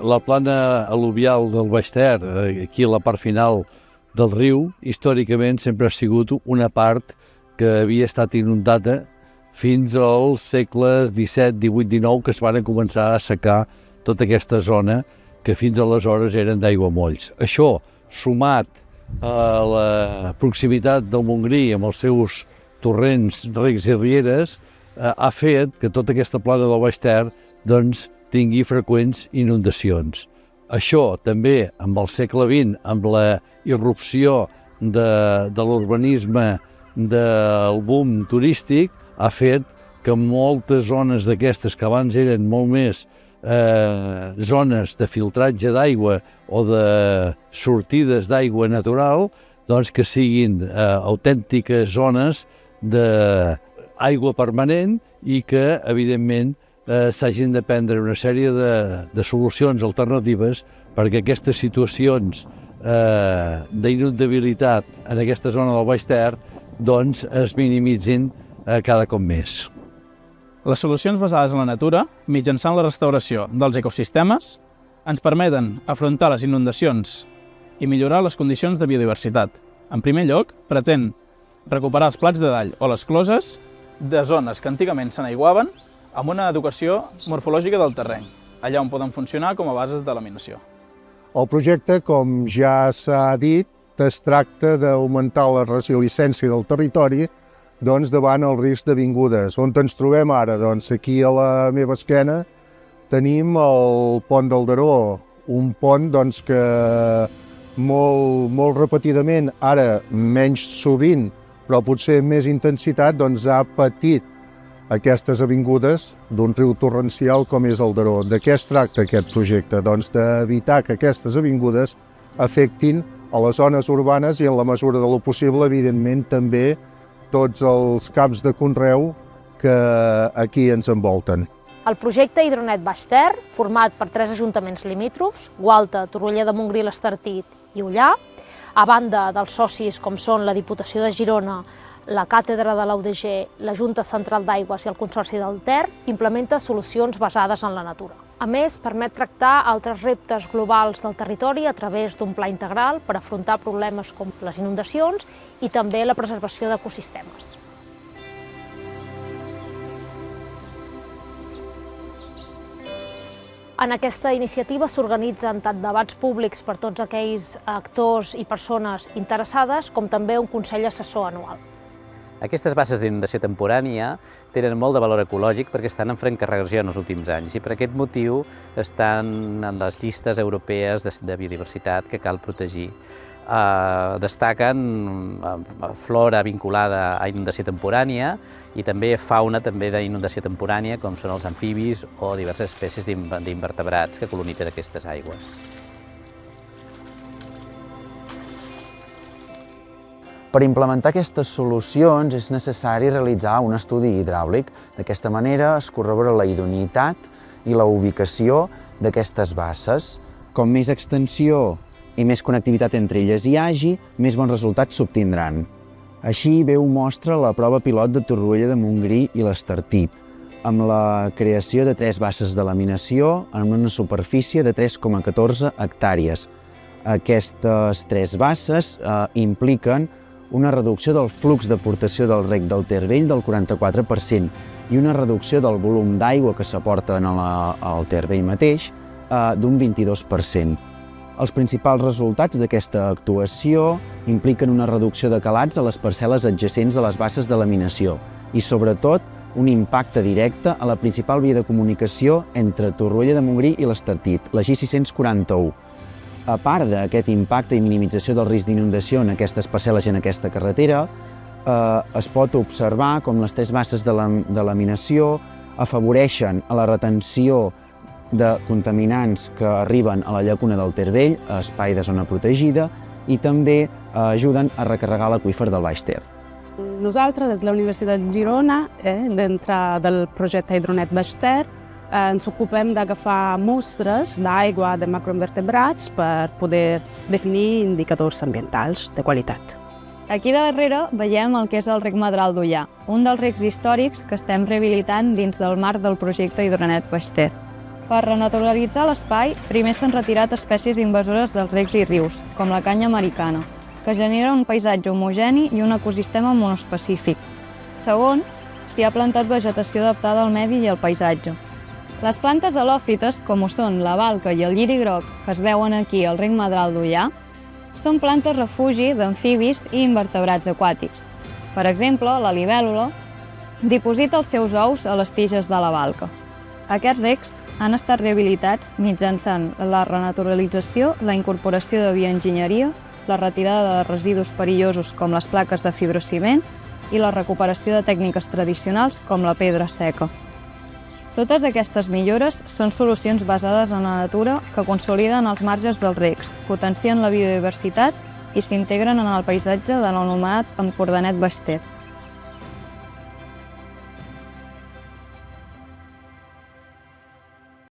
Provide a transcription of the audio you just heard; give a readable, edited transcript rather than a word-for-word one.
La plana al·luvial del Baix Ter, aquí a la part final del riu, històricament sempre ha sigut una part que havia estat inundada fins als segles XVII, XVIII, XIX, que es van començar a assecar tota aquesta zona que fins aleshores eren d'aiguamolls. Això, sumat a la proximitat del Montgrí amb els seus torrents, recs i rieres, ha fet que tota aquesta plana del Baix Ter tingui freqüents inundacions. Això també, amb el segle XX, amb la irrupció de l'urbanisme, del boom turístic, ha fet que moltes zones d'aquestes que abans eren molt més zones de filtratge d'aigua o de sortides d'aigua natural, que siguin autèntiques zones d'aigua permanent i que, evidentment, s'hagin de prendre una sèrie de solucions alternatives perquè aquestes situacions d'inundabilitat en aquesta zona del Baix Ter es minimitzin cada cop més. Les solucions basades en la natura, mitjançant la restauració dels ecosistemes, ens permeten afrontar les inundacions i millorar les condicions de biodiversitat. En primer lloc, pretén recuperar els plats de dall o les closes de zones que antigament s'enaiguaven amb una educació morfològica del terreny, allà on poden funcionar com a bases de laminació. El projecte, com ja s'ha dit, es tracta d'augmentar la resiliència del territori davant el risc de vingudes. On ens trobem ara? Aquí a la meva esquena tenim el pont del Daró, un pont que molt repetidament, ara menys sovint, però potser amb més intensitat, ha patit aquestes avingudes d'un riu torrencial com és el Daró. De què es tracta aquest projecte? D'evitar que aquestes avingudes afectin a les zones urbanes i, en la mesura de lo possible, evidentment, també tots els camps de conreu que aquí ens envolten. El projecte Hidronet Baix Ter, format per 3 ajuntaments limítrofs, Gualta, Torroella de Montgrí, l'Estartit i Ullà, a banda dels socis com són la Diputació de Girona, la Càtedra de l'UDG, la Junta Central d'Aigües i el Consorci del Ter, implementa solucions basades en la natura. A més, permet tractar altres reptes globals del territori a través d'un pla integral per afrontar problemes com les inundacions i també la preservació d'ecosistemes. En aquesta iniciativa s'organitzen tant debats públics per tots aquells actors i persones interessades, com també un Consell Assessor anual. Aquestes basses d'inundació temporània tenen molt de valor ecològic perquè estan en franca regressió en els últims anys i per aquest motiu estan en les llistes europees de biodiversitat que cal protegir. Destaquen flora vinculada a inundació temporània i també fauna d'inundació temporània, com són els amfibis o diverses espècies d'invertebrats que colonitzen aquestes aigües. Per implementar aquestes solucions és necessari realitzar un estudi hidràulic. D'aquesta manera es corrobora la idoneïtat i la ubicació d'aquestes basses. Com més extensió i més connectivitat entre elles hi hagi, més bons resultats s'obtindran. Així bé ho mostra la prova pilot de Torroella de Montgrí i l'Estartit, amb la creació de 3 basses de laminació en una superfície de 3,14 hectàrees. Aquestes 3 basses impliquen una reducció del flux d'aportació del rec del Ter Vell del 44% i una reducció del volum d'aigua que s'aporta al Ter Vell mateix d'un 22%. Els principals resultats d'aquesta actuació impliquen una reducció de calats a les parcel·les adjacents a les basses de laminació i, sobretot, un impacte directe a la principal via de comunicació entre Torroella de Montgrí i l'Estartit, la G641. A part d'aquest impacte i minimització del risc d'inundació en aquestes parcel·les i en aquesta carretera, es pot observar com les 3 basses de laminació afavoreixen a la retenció de contaminants que arriben a la llacuna del Ter Vell, a espai de zona protegida, i també ajuden a recarregar l'aqüífer del Baix Ter. Nosaltres, des de la Universitat de Girona, dintre del projecte Hidronet Baix Ter, ens ocupem d'agafar mostres d'aigua de macroinvertebrats per poder definir indicadors ambientals de qualitat. Aquí darrere veiem el que és el rec Madral d'Ullà, un dels recs històrics que estem rehabilitant dins del marc del projecte Hidronet Baix Ter. Per renaturalitzar l'espai, primer s'han retirat espècies invasores dels recs i rius, com la canya americana, que genera un paisatge homogeni i un ecosistema monoespecífic. Segon, s'hi ha plantat vegetació adaptada al medi i al paisatge. Les plantes halòfites, com ho són la balca i el lliri groc, que es veuen aquí al rec Medral d'Ullà, són plantes refugi d'amfibis i invertebrats aquàtics. Per exemple, la libèl·lula diposita els seus ous a les tiges de la balca. Aquests recs han estat rehabilitats mitjançant la renaturalització, la incorporació de bioenginyeria, la retirada de residus perillosos com les plaques de fibrociment i la recuperació de tècniques tradicionals com la pedra seca. Totes aquestes millores són solucions basades en la natura que consoliden els marges dels recs, potencien la biodiversitat i s'integren en el paisatge de l'anomenat Empordanet Baixter.